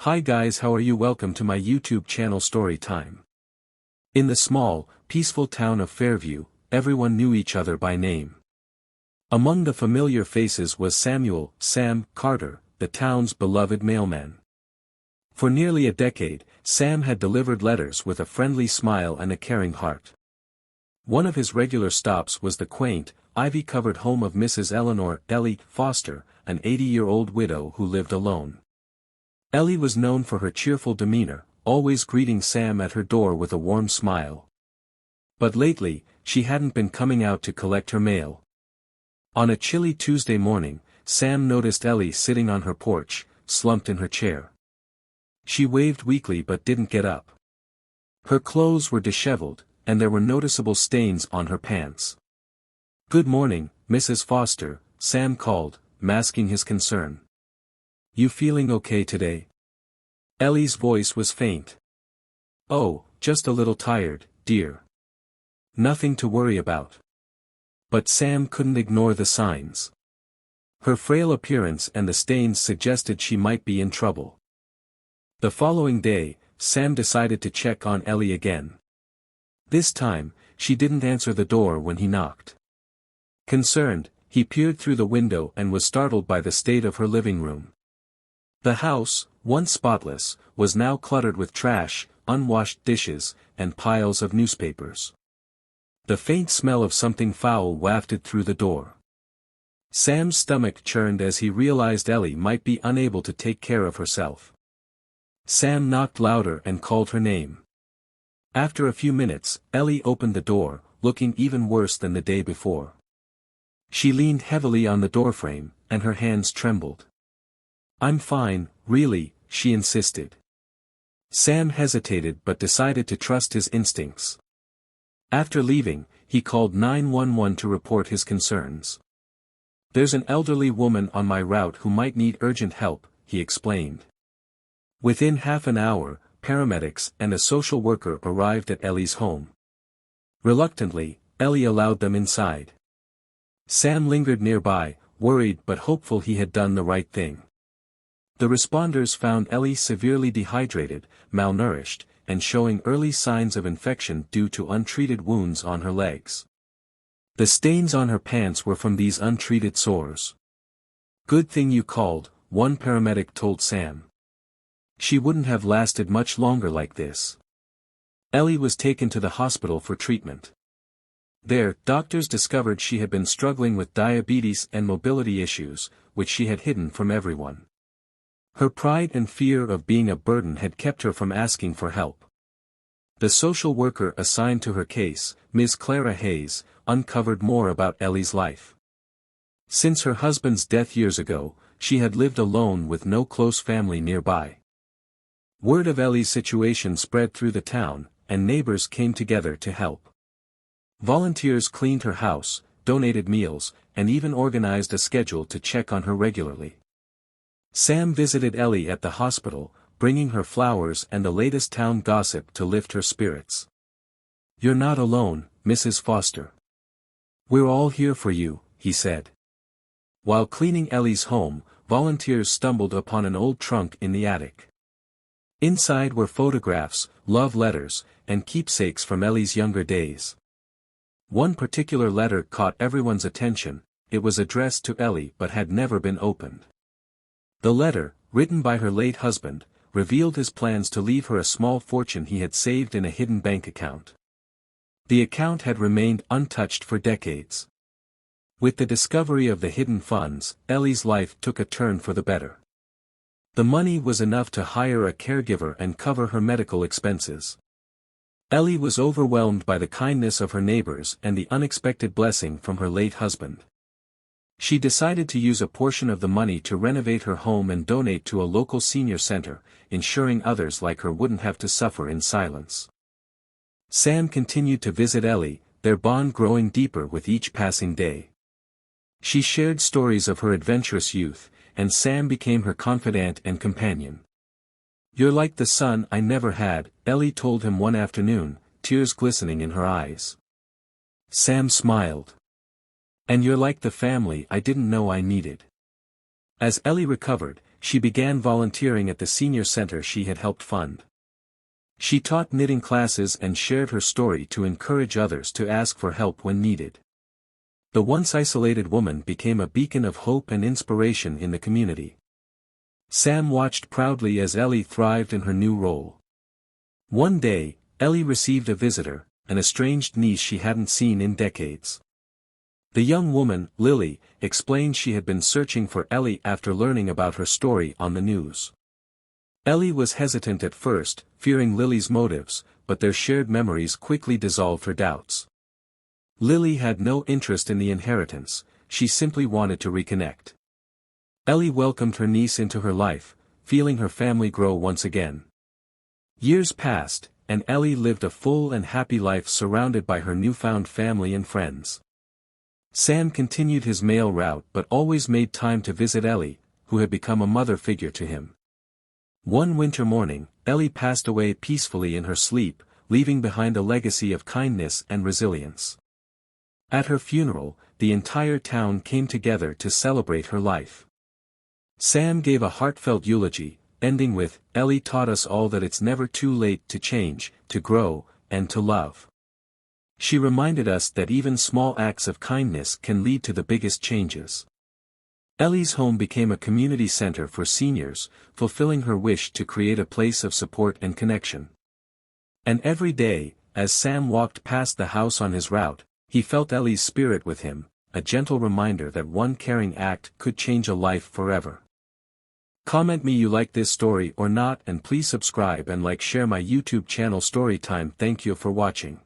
Hi guys, how are you? Welcome to my YouTube channel Story Time. In the small, peaceful town of Fairview, everyone knew each other by name. Among the familiar faces was Sam Carter, the town's beloved mailman. For nearly a decade, Sam had delivered letters with a friendly smile and a caring heart. One of his regular stops was the quaint, ivy-covered home of Mrs. Eleanor Ellie Foster, an 80-year-old widow who lived alone. Ellie was known for her cheerful demeanor, always greeting Sam at her door with a warm smile. But lately, she hadn't been coming out to collect her mail. On a chilly Tuesday morning, Sam noticed Ellie sitting on her porch, slumped in her chair. She waved weakly but didn't get up. Her clothes were disheveled, and there were noticeable stains on her pants. "Good morning, Mrs. Foster," Sam called, masking his concern. "You feeling okay today?" Ellie's voice was faint. "Oh, just a little tired, dear. Nothing to worry about." But Sam couldn't ignore the signs. Her frail appearance and the stains suggested she might be in trouble. The following day, Sam decided to check on Ellie again. This time, she didn't answer the door when he knocked. Concerned, he peered through the window and was startled by the state of her living room. The house, once spotless, was now cluttered with trash, unwashed dishes, and piles of newspapers. The faint smell of something foul wafted through the door. Sam's stomach churned as he realized Ellie might be unable to take care of herself. Sam knocked louder and called her name. After a few minutes, Ellie opened the door, looking even worse than the day before. She leaned heavily on the doorframe, and her hands trembled. "I'm fine, really," she insisted. Sam hesitated but decided to trust his instincts. After leaving, he called 911 to report his concerns. "There's an elderly woman on my route who might need urgent help," he explained. Within half an hour, paramedics and a social worker arrived at Ellie's home. Reluctantly, Ellie allowed them inside. Sam lingered nearby, worried but hopeful he had done the right thing. The responders found Ellie severely dehydrated, malnourished, and showing early signs of infection due to untreated wounds on her legs. The stains on her pants were from these untreated sores. "Good thing you called," one paramedic told Sam. "She wouldn't have lasted much longer like this." Ellie was taken to the hospital for treatment. There, doctors discovered she had been struggling with diabetes and mobility issues, which she had hidden from everyone. Her pride and fear of being a burden had kept her from asking for help. The social worker assigned to her case, Ms. Clara Hayes, uncovered more about Ellie's life. Since her husband's death years ago, she had lived alone with no close family nearby. Word of Ellie's situation spread through the town, and neighbors came together to help. Volunteers cleaned her house, donated meals, and even organized a schedule to check on her regularly. Sam visited Ellie at the hospital, bringing her flowers and the latest town gossip to lift her spirits. "You're not alone, Mrs. Foster. We're all here for you," he said. While cleaning Ellie's home, volunteers stumbled upon an old trunk in the attic. Inside were photographs, love letters, and keepsakes from Ellie's younger days. One particular letter caught everyone's attention. It was addressed to Ellie but had never been opened. The letter, written by her late husband, revealed his plans to leave her a small fortune he had saved in a hidden bank account. The account had remained untouched for decades. With the discovery of the hidden funds, Ellie's life took a turn for the better. The money was enough to hire a caregiver and cover her medical expenses. Ellie was overwhelmed by the kindness of her neighbors and the unexpected blessing from her late husband. She decided to use a portion of the money to renovate her home and donate to a local senior center, ensuring others like her wouldn't have to suffer in silence. Sam continued to visit Ellie, their bond growing deeper with each passing day. She shared stories of her adventurous youth, and Sam became her confidant and companion. "You're like the son I never had," Ellie told him one afternoon, tears glistening in her eyes. Sam smiled. "And you're like the family I didn't know I needed." As Ellie recovered, she began volunteering at the senior center she had helped fund. She taught knitting classes and shared her story to encourage others to ask for help when needed. The once isolated woman became a beacon of hope and inspiration in the community. Sam watched proudly as Ellie thrived in her new role. One day, Ellie received a visitor, an estranged niece she hadn't seen in decades. The young woman, Lily, explained she had been searching for Ellie after learning about her story on the news. Ellie was hesitant at first, fearing Lily's motives, but their shared memories quickly dissolved her doubts. Lily had no interest in the inheritance, she simply wanted to reconnect. Ellie welcomed her niece into her life, feeling her family grow once again. Years passed, and Ellie lived a full and happy life surrounded by her newfound family and friends. Sam continued his mail route but always made time to visit Ellie, who had become a mother figure to him. One winter morning, Ellie passed away peacefully in her sleep, leaving behind a legacy of kindness and resilience. At her funeral, the entire town came together to celebrate her life. Sam gave a heartfelt eulogy, ending with, "Ellie taught us all that it's never too late to change, to grow, and to love." She reminded us that even small acts of kindness can lead to the biggest changes. Ellie's home became a community center for seniors, fulfilling her wish to create a place of support and connection. And every day, as Sam walked past the house on his route, he felt Ellie's spirit with him, a gentle reminder that one caring act could change a life forever. Comment me you like this story or not, and please subscribe and share my YouTube channel Storytime. Thank you for watching.